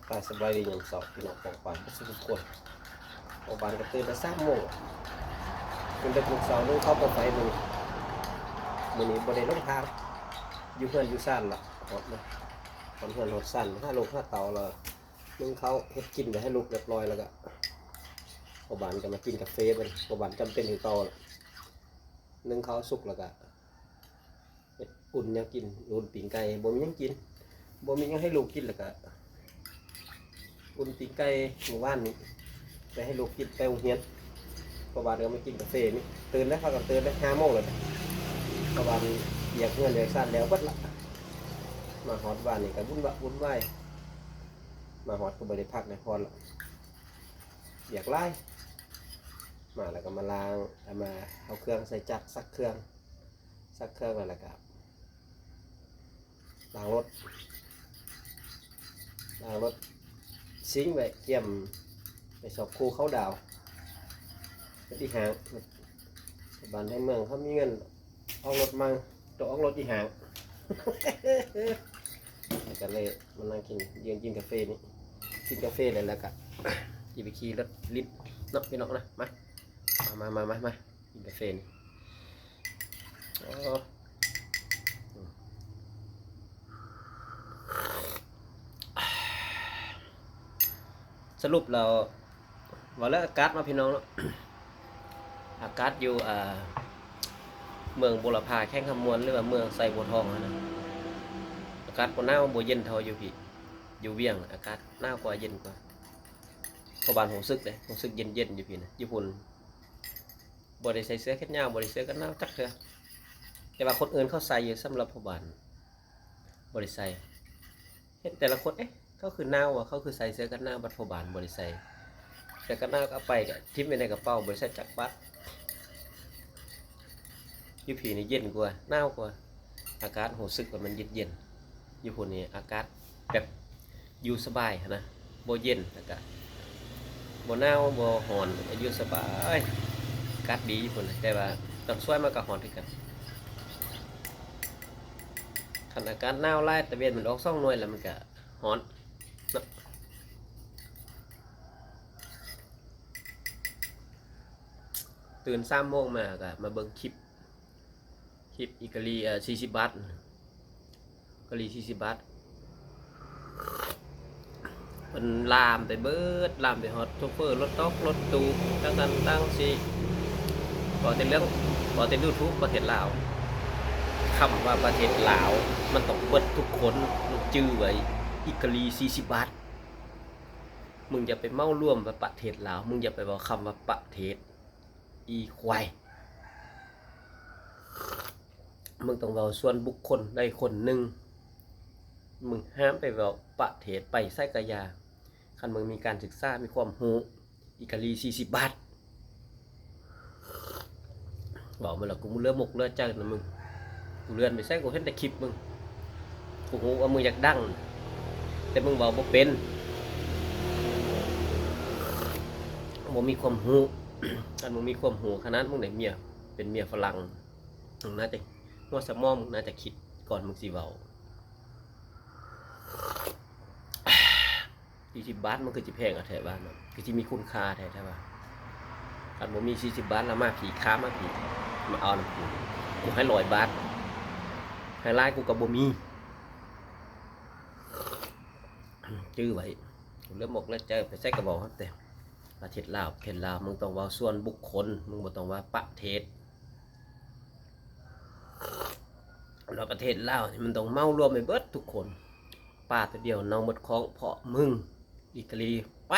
ตายสบายดีอย่างสอบพี่น้องของปานทุกคนออกบ้านก็ตื่นแต่3 โมงคุณเด็กลูกสาวนึงเข้าไปไฟมือนี้บริเวณลงทางอยู่เพื่อนอยู่ซ่านละหดเลยตอนเพื่อนหดสั้น5 ลูก 5 เตาเลยนึงเขาเฮ็ดกินไปให้ลูกเรียบร้อยแล้วก็ออกบ้านก็มากินกาแฟมันออกบ้านจำเป็นถึงเตานึ่งเขาสุกแล้วก็อุ่นเนี่ยกินอุ่นปิ้งไก่บ่มียังกินบ่มียังให้ลูกกินแล้วก็อุ่นปิ้งไก่หมู่บ้านนี้ไปให้ลูกกินไปโรงเรียนประวัติก็ไม่กินกาแฟนี่ตื่นแล้วพากันตื่นได้5 โมงเลยประวัติอยากเงินอยากสั้นแล้วบัดละมาฮอดบ้านนี่ก็วุ่นวายมาฮอดก็บ่ได้พักในพรละอยากไล่มาแล้วก็มาล้างมาเอาเครื่องใส่จักรซักเครื่องแล้วก็ล้างรถซิงค์ไว้เกี่ยมไปสอบครูเขาดาวที่หางบ้านในเมืองเขามีเงินเอารถมาตัวเอารถที่หางก็เลยมันนั่งยืนกินกาแฟนี่กินกาแฟเลยแล้วก็ขี่ไปขี่รถลิฟต์นับพี่น้องนะมากินกาแฟนี่สรุปเราว่าแล้วอากาศมาพี่น้องเนาะอากาศอยู่เมืองบุรพาแข้งคำมวลหรือว่าเมืองไซบัวทองนะอากาศบ่หนาวบ่เย็นเท่าอยู่พี่อยู่เวียงอากาศหนาวกว่าเย็นกว่าเพราะบ้านผมซึกเลยผมซึกเย็นอยู่พี่นะญี่ปุ่นบ่ได้ใส่เสื้อแขนยาวบ่ได้เสื้อกันหนาวจักเถอะแต่ว่าคนอื่นเขาใส่อยู่สำหรับพ่อบ้านบ่ได้ใส่เห็นแต่ละคนเขาคือหนาวอ่ะเขาคือใส่เสื้อกันหนาวบัดพ่อบ้านบ่ได้ใส่เสื้อกันหนาวก็เอาไปก็ทิ้งไว้ในกระเป๋าบ่ได้ใส่จักบัดอยู่พี่นี่เย็นกว่าหนาวกว่าอากาศรู้สึกว่ามันเย็นญี่ปุ่นนี่อากาศแบบอยู่สบายนะบ่เย็นแล้วก็บ่หนาวบ่ร้อนอยู่สบายอากาศดีญี่ปุ่นแต่ว่าตอนช่วยมันก็ร้อนคือกันคันอากาศหนาวหลายตะเวนมันออก2 หน่วยแล้วมันก็ร้อนตื่น3 โมงมาก็มาเบิ่งคลิปอิกาลี40 บาทกะลี40 บาทมันลามไปเบิดลามไปฮอตโชเฟอร์รถต๊อกรถตู้ตั้งสิบอกแต่ยูทูบประเทศลาวคำว่าประเทศลาวมันต้องเบิดทุกคนจื้อไว้อิกาลี40 บาทมึงอย่าไปเมาร่วมกับประเทศลาวมึงอย่าไปบอกคำว่าประเทศอีควายมึงต้องเอาส่วนบุคคลใดคนหนึ่งมึงห้ามไปเอาประเทศไปไส้กะยาคันมึงมีการศึกษามีความรู้อิกาลี40 บาทบอกมาแล้วกูเลือดหมกเลือดจังนะมึงกูเลื่อนไปใส่กูเห็นแต่คลิปมึงกูรู้ว่ามึงอยากดังแต่มึงบอกว่าเป็นมึงมีความรู้คันมึงมีความรู้ขนาดมึงได้เมียเป็นเมียฝรั่งมึงน่าจะหัวสมองมึงน่าจะคิดก่อนมึงสิเว้า40 บาทมันคือจิแพงอะแถวบ้านมันคือจิมีคุณค่าแท้ๆว่าคันบ่มี40 บาทแล้วมาผีค้ามาผีมาเอาน้ำกูให้100 บาทให้ไล่กูกับบ่มีจื้อไว้เริ่มหมกแล้วเจอไปใส่กระบอกแต่ประเทศลาวมึงต้องว่าส่วนบุคคลมึงบ่ต้องว่าประเทศแล้วประเทศลาวนี่มันต้องเมารวมไปเบิดทุกคนป้าตัวเดียวเนาหมดของเพราะมึงอิตาลีไป